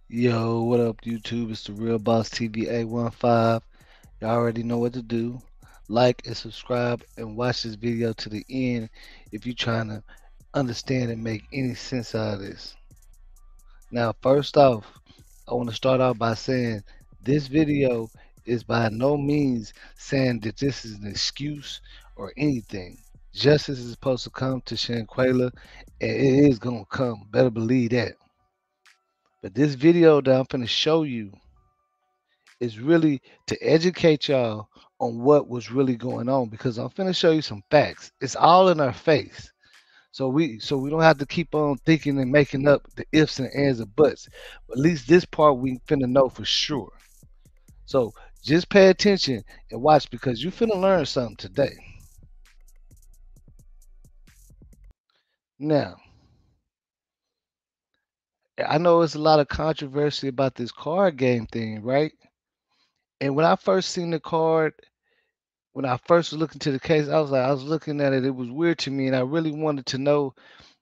Yo, what up, YouTube? It's the Real Boss TV 815. Y'all already know what to do. Like and subscribe and watch this video to the end if you're trying to understand and make any sense out of this. Now, first off, I want to start out by saying this video is by no means saying that this is an excuse or anything. Justice is supposed to come to Shanquella, and it is going to come. Better believe that. But this video that I'm going to show you is really to educate y'all on what was really going on because I'm finna show you some facts. It's all in our face. So we don't have to keep on thinking and making up the ifs and ands and buts. But at least this part we finna know for sure. So just pay attention and watch because you finna learn something today. Now, I know it's a lot of controversy about this card game thing, right? And when I first seen the card, when I first was looking to the case, I was looking at it. It was weird to me, and I really wanted to know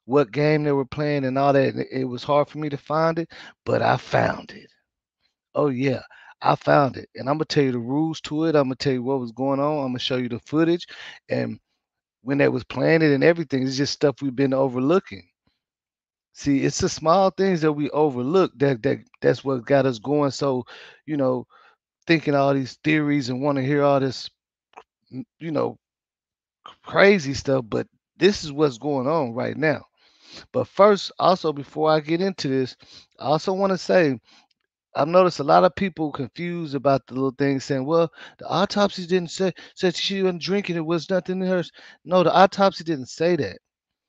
what game they were playing and all that. And it was hard for me to find it, but I found it. Oh yeah, I found it, and I'm gonna tell you the rules to it. I'm gonna tell you what was going on. I'm gonna show you the footage and when they was playing it and everything. It's just stuff we've been overlooking. See, it's the small things that we overlook that's what got us going. So, you know, thinking all these theories and want to hear all this, you know, crazy stuff. But this is what's going on right now. But first, also before I get into this, I also want to say I've noticed a lot of people confused about the little thing, saying, "Well, the autopsy didn't say said she wasn't drinking. It was nothing in her." No, the autopsy didn't say that.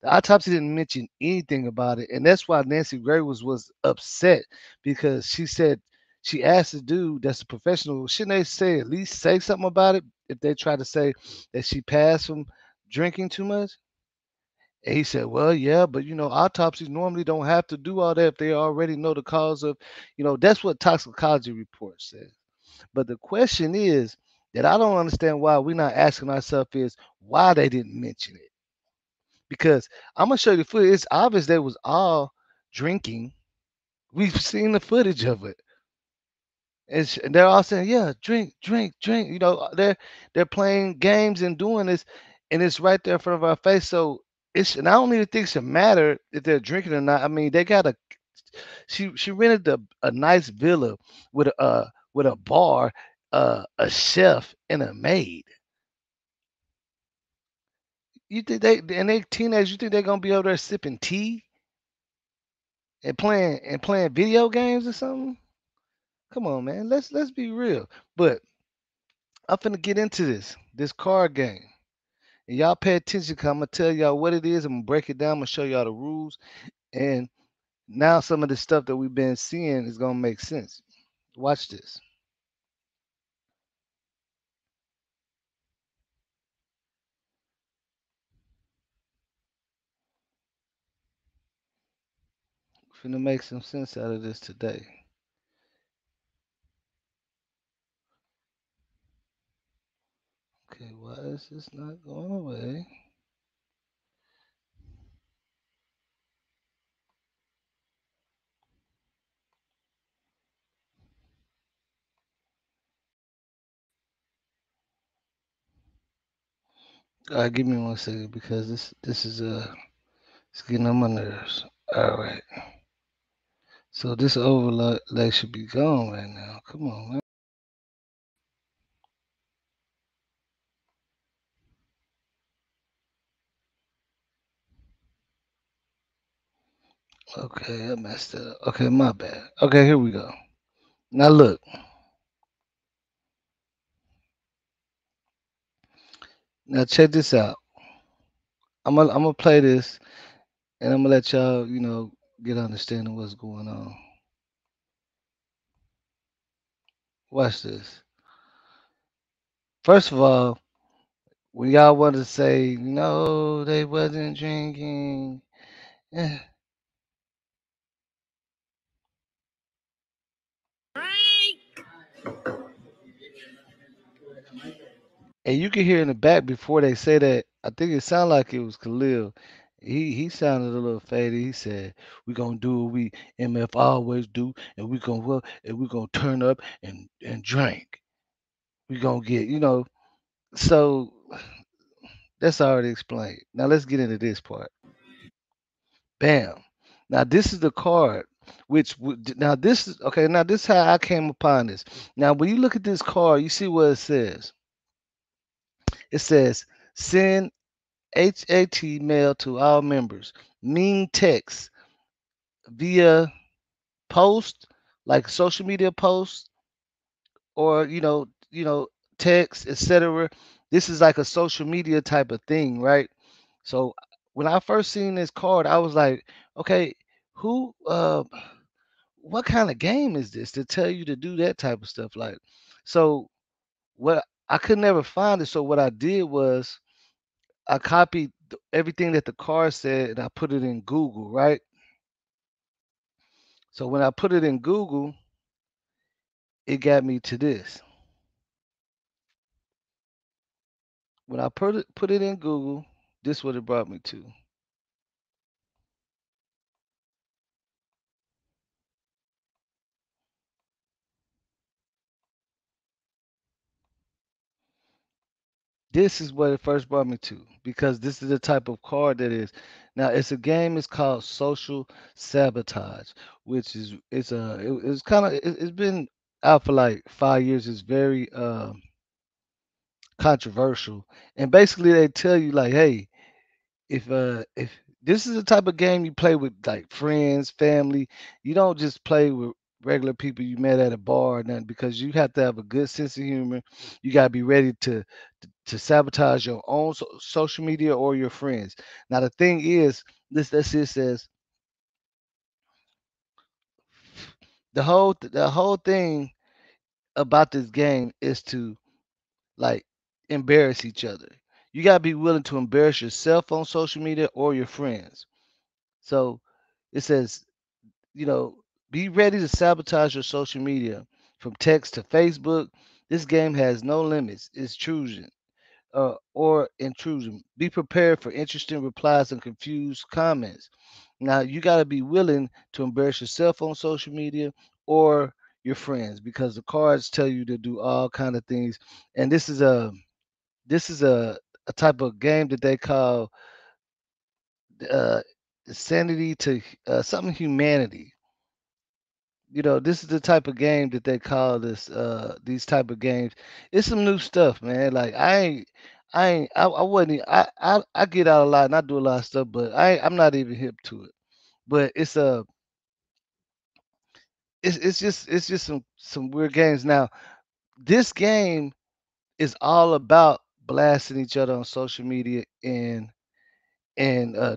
The autopsy didn't mention anything about it, and that's why Nancy Gray was upset because she said she asked the dude that's a professional, shouldn't they say at least say something about it if they try to say that she passed from drinking too much? And he said, "Well, yeah, but autopsies normally don't have to do all that if they already know the cause of, that's what toxicology report says. But the question is that I don't understand why we're not asking ourselves is why they didn't mention it. Because I'm gonna show you the footage. It's obvious they was all drinking. We've seen the footage of it. And they're all saying, "Yeah, drink, drink, drink." They're playing games and doing this, and it's right there in front of our face. So and I don't even think it should matter if they're drinking or not. I mean, they got a she rented a nice villa with a bar, a chef, and a maid. You think they teenagers? You think they're gonna be over there sipping tea and playing video games or something? Come on, man. Let's be real. But I'm finna get into this card game. And y'all pay attention because I'm gonna tell y'all what it is. I'm gonna break it down. I'm gonna show y'all the rules. And now some of the stuff that we've been seeing is gonna make sense. Watch this. Finna make some sense out of this today. Okay, why is this not going away? All right, give me 1 second because this is it's getting on my nerves. All right. So this overlay should be gone right now. Come on, man. Okay, I messed it up. Okay, my bad. Okay, here we go. Now look. Now check this out. I'm gonna play this and I'm gonna let y'all, get understanding what's going on. Watch this. First of all, when y'all want to say no, they wasn't drinking, eh, and you can hear in the back before they say that. I think it sounded like it was Khalil. he sounded a little faded. He said, "We gonna do what we MF always do, and we gonna turn up and drink. We gonna get, you know." So that's already explained. Now let's get into this part. Bam. Now this is the card, now this is okay. Now this is how I came upon this. Now when you look at this card, you see what it says. It says send HAT mail to all members. Mean text via post, like social media posts, or text, etc. This is like a social media type of thing, right? So when I first seen this card, I was like, okay, who what kind of game is this to tell you to do that type of stuff? Like, so what I could never find it. So what I did was I copied everything that the card said and I put it in Google, right? So when I put it in Google, it got me to this. When I put it in Google, this what it brought me to. This is what it first brought me to because this is the type of card that is. Now it's a game. It's called Social Sabotage, which is it's kind of it's been out for like 5 years. It's very controversial, and basically they tell you like, hey, if this is the type of game you play with like friends, family, you don't just play with regular people you met at a bar or nothing because you have to have a good sense of humor. You gotta be ready to sabotage your own social media or your friends. Now the thing is, this it says the whole thing about this game is to like embarrass each other. You gotta be willing to embarrass yourself on social media or your friends. So it says, be ready to sabotage your social media from text to Facebook. This game has no limits. It's choosing. Or intrusion. Be prepared for interesting replies and confused comments. Now, you got to be willing to embarrass yourself on social media or your friends because the cards tell you to do all kind of things. And this is a type of game that they call uh, sanity to something humanity. This is the type of game that they call these type of games. It's some new stuff, man. Like I wasn't I get out a lot and I do a lot of stuff, but I'm not even hip to it. But it's just some weird games. Now, this game is all about blasting each other on social media and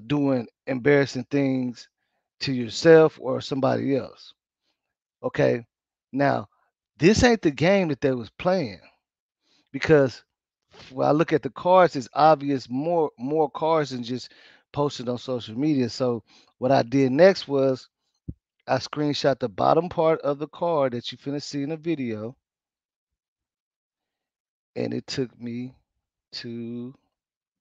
doing embarrassing things to yourself or somebody else. Okay. Now, this ain't the game that they was playing because when I look at the cards, it's obvious more cards than just posted on social media. So what I did next was I screenshot the bottom part of the card that you finna see in the video, and it took me to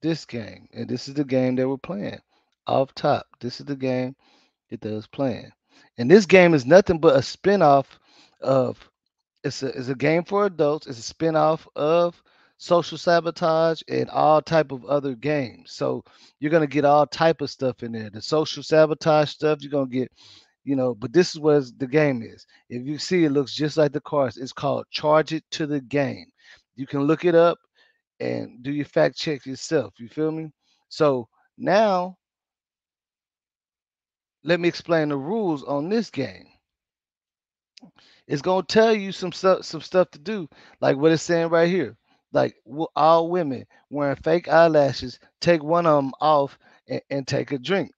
this game. And this is the game they were playing. Off top. This is the game that they was playing. And this game is nothing but a spinoff of it's a game for adults. It's a spinoff of Social Sabotage and all type of other games. So you're gonna get all type of stuff in there. The Social Sabotage stuff you're gonna get, but this is what the game is. If you see, it looks just like the cards. It's called Charge It to the Game. You can look it up and do your fact check yourself. You feel me? So now let me explain the rules on this game. It's gonna tell you some stuff to do, like what it's saying right here. Like all women wearing fake eyelashes, take one of them off and take a drink.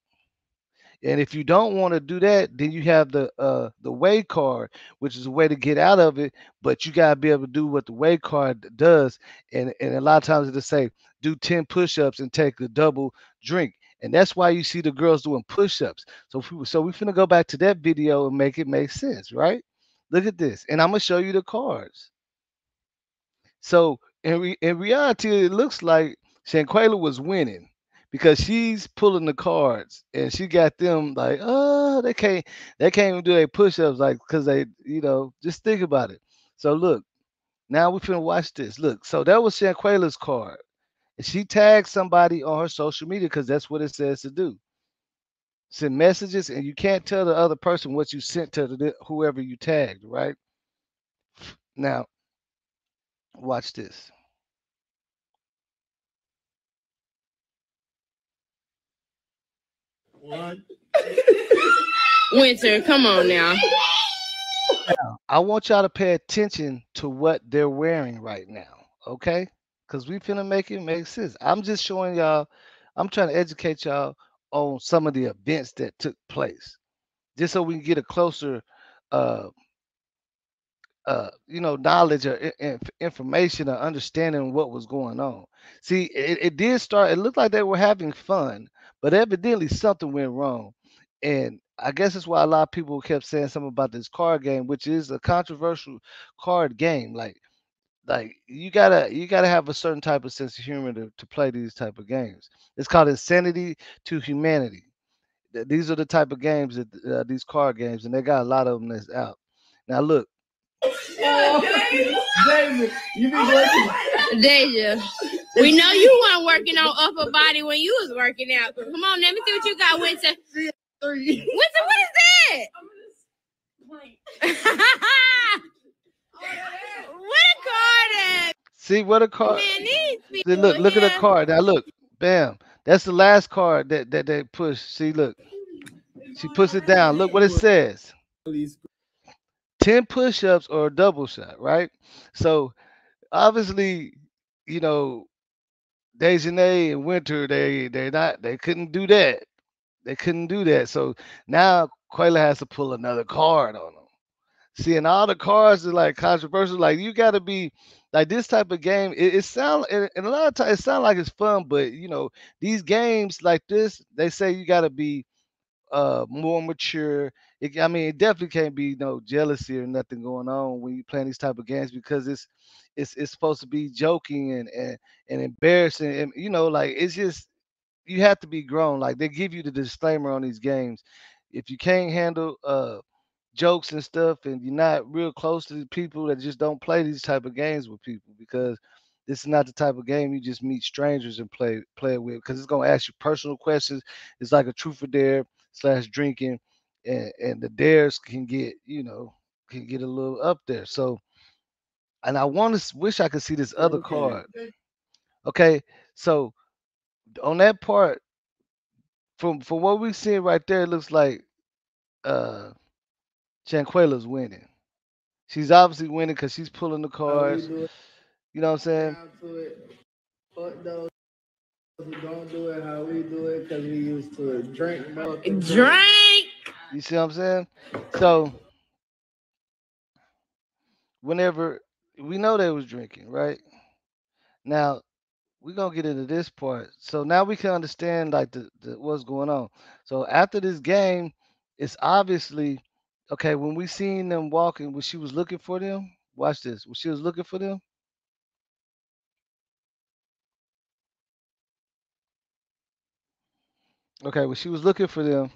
And if you don't want to do that, then you have the way card, which is a way to get out of it. But you gotta be able to do what the way card does. And a lot of times it'll say do 10 push-ups and take a double drink. And that's why you see the girls doing push-ups. So we finna go back to that video and make it make sense, right? Look at this, and I'm gonna show you the cards. So in reality, it looks like Shanquella was winning because she's pulling the cards and she got them like, oh, they can't even do their push-ups like because they, just think about it. So look, now we finna watch this. Look, so that was Shanquella's card. And she tagged somebody on her social media because that's what it says to do. Send messages, and you can't tell the other person what you sent to whoever you tagged, right? Now, watch this. Winter, come on now. I want y'all to pay attention to what they're wearing right now, okay? Because we finna make it make sense. I'm just showing y'all, I'm trying to educate y'all on some of the events that took place, just so we can get a closer, uh, knowledge or information or understanding what was going on. See, it did start. It looked like they were having fun, but evidently something went wrong, and I guess that's why a lot of people kept saying something about this card game, which is a controversial card game. Like you gotta have a certain type of sense of humor to play these type of games. It's called insanity to humanity. These are the type of games that these card games, and they got a lot of them that's out. Now look. David, you be working. Deja, we know you weren't working on upper body when you was working out. Come on, let me see what you got, Winter. Winter, what is that? What a card at? See what a card. Man, these See, people look at the here. card. Now look, bam. That's the last card that they push. See, look. She puts it down. Look what it says. 10 push-ups or a double shot, right? So obviously, you know, Dejanay and Winter, they couldn't do that. They couldn't do that. So now Quayla has to pull another card on them. See, and all the cards are like controversial. Like you got to be like this type of game. It sound and a lot of times it sound like it's fun, but these games like this, they say you got to be more mature. I mean, it definitely can't be no jealousy or nothing going on when you playing these type of games because it's supposed to be joking and embarrassing and like it's just you have to be grown. Like they give you the disclaimer on these games. If you can't handle jokes and stuff and you're not real close to the people that just don't play these type of games with people because this is not the type of game you just meet strangers and play it with because it's gonna ask you personal questions. It's like a truth or dare slash drinking, and the dares can get a little up there. So, and I want to wish I could see this other card. Okay, so on that part, from what we see right there, it looks like uh Chanquela's winning. She's obviously winning because she's pulling the cards. You know what I'm saying? Down to it. Fuck those who don't do it how we do it because we used to it. Drink. You see what I'm saying? So whenever we know they was drinking, right? Now we're gonna get into this part. So now we can understand like the what's going on. So after this game, it's obviously okay when we seen them walking when she was looking for them. Watch this. When she was looking for them, okay, when she was looking for them,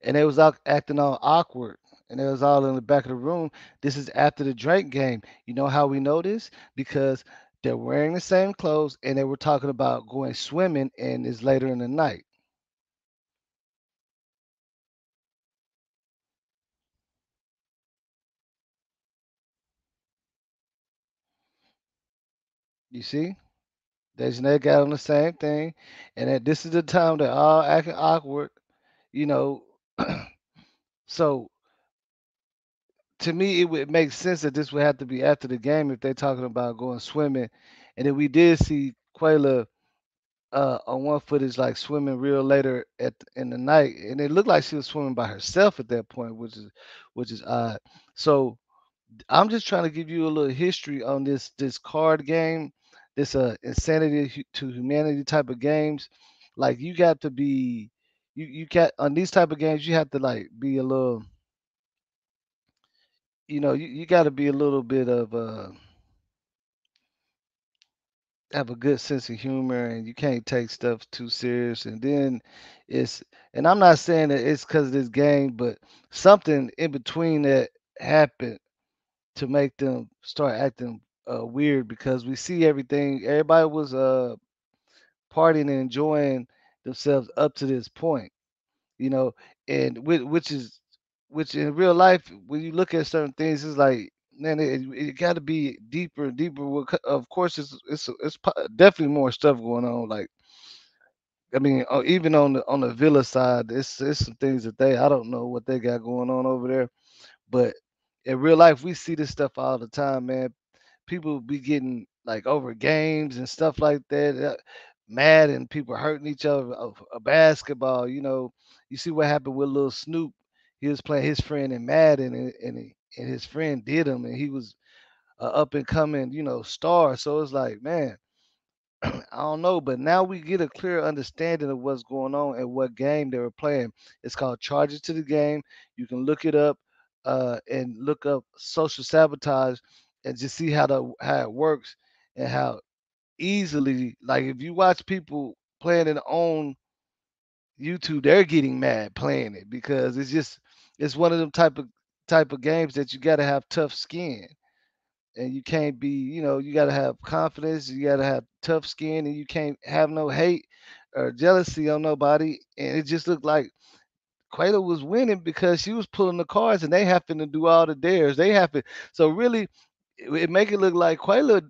and they was out acting all awkward and they was all in the back of the room. This is after the Drake game. You know how we know this? Because they're wearing the same clothes and they were talking about going swimming and it's later in the night. You see? They got on the same thing. And that this is the time they're all acting awkward, you know. So to me it would make sense that this would have to be after the game if they're talking about going swimming. And then we did see Quayla on one footage like swimming real later in the night, and it looked like she was swimming by herself at that point, which is odd. So I'm just trying to give you a little history on this card game, this insanity to humanity type of games. Like you got to be, you got on these type of games, you have to like be a little, you got to be a little bit of have a good sense of humor and you can't take stuff too serious. And then it's, and I'm not saying that it's because of this game, but something in between that happened to make them start acting weird because we see everything. Everybody was partying and enjoying themselves up to this point, you know, and which in real life, when you look at certain things, it's like, man, it got to be deeper and deeper. Of course, definitely more stuff going on. Like, I mean, even on the Villa side, it's some things that I don't know what they got going on over there, but in real life, we see this stuff all the time, man. People be getting like over games and stuff like that, mad and people hurting each other of a basketball. You see what happened with little Snoop. He was playing his friend in Madden, and his friend did him, and he was a up and coming, star. So it's like, man, I don't know, but now we get a clear understanding of what's going on and what game they were playing. It's called Charges to the Game. You can look it up and look up social sabotage and just see how it works and how easily, like if you watch people playing it on YouTube, they're getting mad playing it because it's one of them type of games that you got to have tough skin and you can't be, you got to have confidence, you got to have tough skin, and you can't have no hate or jealousy on nobody. And it just looked like Quayla was winning because she was pulling the cards, and they happened to do all the dares. They happen, so really, it make it look like Quayla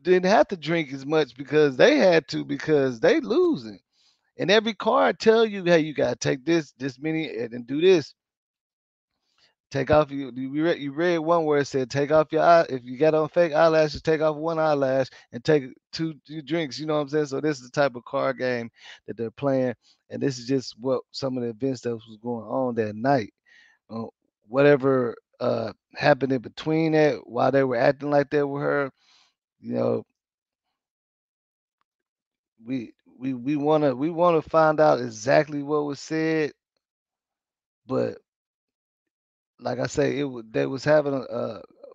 didn't have to drink as much because they had to because they losing. And every card tell you, hey, you gotta take this many, and then do this. Take off you read one where it said take off your eye if you got on fake eyelashes, take off one eyelash and take two drinks. You know what I'm saying? So this is the type of card game that they're playing, and this is just what some of the events that was going on that night. Uh, Whatever happened in between that while they were acting like that with her, you know, we wanna find out exactly what was said, but like I say, they was having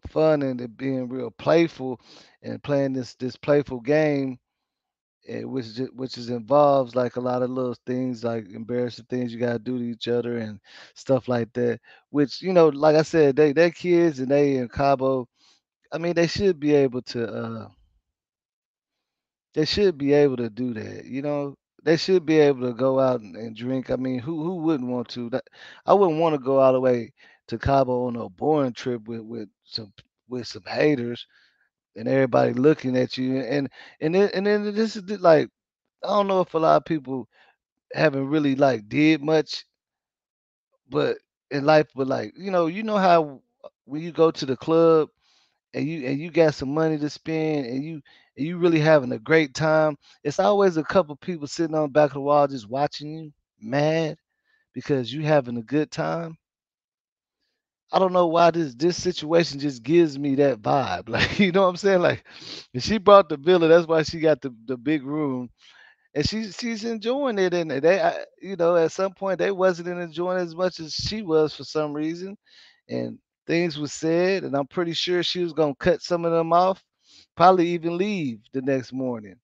fun and it being real playful and playing this playful game, which is involves like a lot of little things like embarrassing things you gotta do to each other and stuff like that. Which like I said, they kids and they in Cabo. I mean, they should be able to do that. They should be able to go out and drink. I mean, who wouldn't want to? I wouldn't want to go all the way to Cabo on a boring trip with some haters and everybody looking at you. And then this is like, I don't know if a lot of people haven't really like did much, but in life, but like how when you go to the club and you got some money to spend and you really having a great time, it's always a couple people sitting on the back of the wall just watching you, mad because you having a good time. I don't know why this situation just gives me that vibe. Like, you know what I'm saying? Like, if she brought the villa, that's why she got the big room, and she's enjoying it. And at some point they wasn't enjoying it as much as she was for some reason, and things was said, and I'm pretty sure she was gonna cut some of them off, probably even leave the next morning.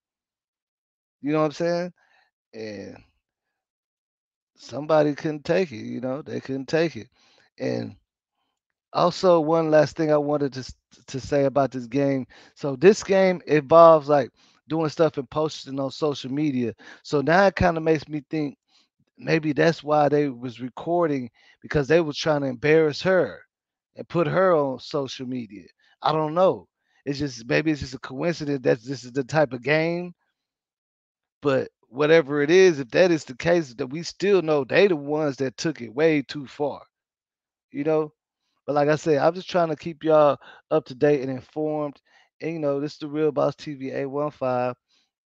You know what I'm saying? And somebody couldn't take it. They couldn't take it. And also, one last thing I wanted to say about this game. So this game involves like doing stuff and posting on social media. So now it kind of makes me think maybe that's why they was recording because they was trying to embarrass her and put her on social media. I don't know. Maybe it's just a coincidence that this is the type of game, but whatever it is, if that is the case, that we still know they the ones that took it way too far, you know? But like I said, I'm just trying to keep y'all up to date and informed. And this is the Real Boss TV 815.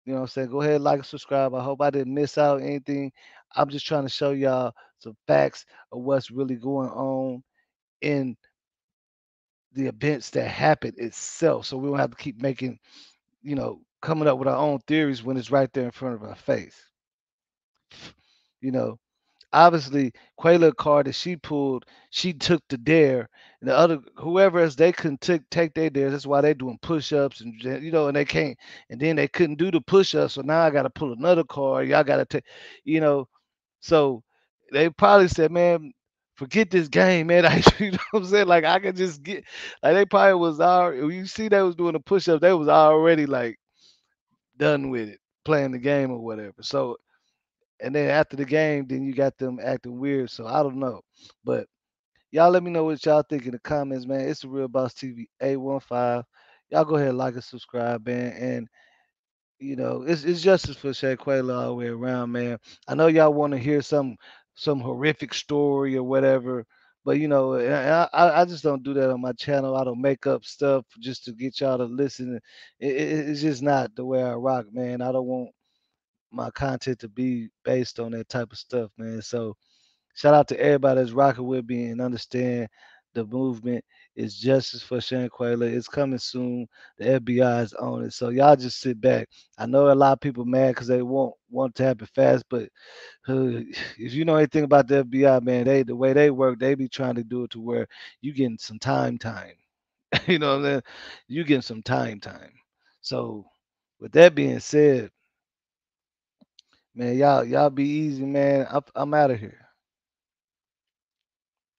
You know what I'm saying? Go ahead, like and subscribe. I hope I didn't miss out anything. I'm just trying to show y'all some facts of what's really going on in the events that happen itself. So we don't have to keep coming up with our own theories when it's right there in front of our face. You know, obviously Quayla card that she pulled, she took the dare, and the other whoever else they couldn't take their dares. That's why they doing push-ups and and they can't, and then they couldn't do the push-ups, so now I got to pull another card. Y'all got to take, you know, so they probably said, man. Forget this game, man. You know what I'm saying? Like I could just get, like they probably was already. When you see they was doing the push-ups, they was already like done with it, playing the game or whatever. So and then after the game, then you got them acting weird. So I don't know. But y'all let me know what y'all think in the comments, man. It's the Real Boss TV 815. Y'all go ahead and like and subscribe, man. And it's justice for Shanquella all the way around, man. I know y'all want to hear some horrific story or whatever. But I just don't do that on my channel. I don't make up stuff just to get y'all to listen. It's just not the way I rock, man. I don't want my content to be based on that type of stuff, man. So shout out to everybody that's rocking with me and understand the movement is justice for Shanquella. It's coming soon. The FBI is on it. So y'all just sit back. I know a lot of people mad because they want to happen fast, but if you know anything about the FBI, man, the way they work, they be trying to do it to where you getting some time. You know what I'm saying? You getting some time. So with that being said, man, y'all be easy, man. I'm out of here.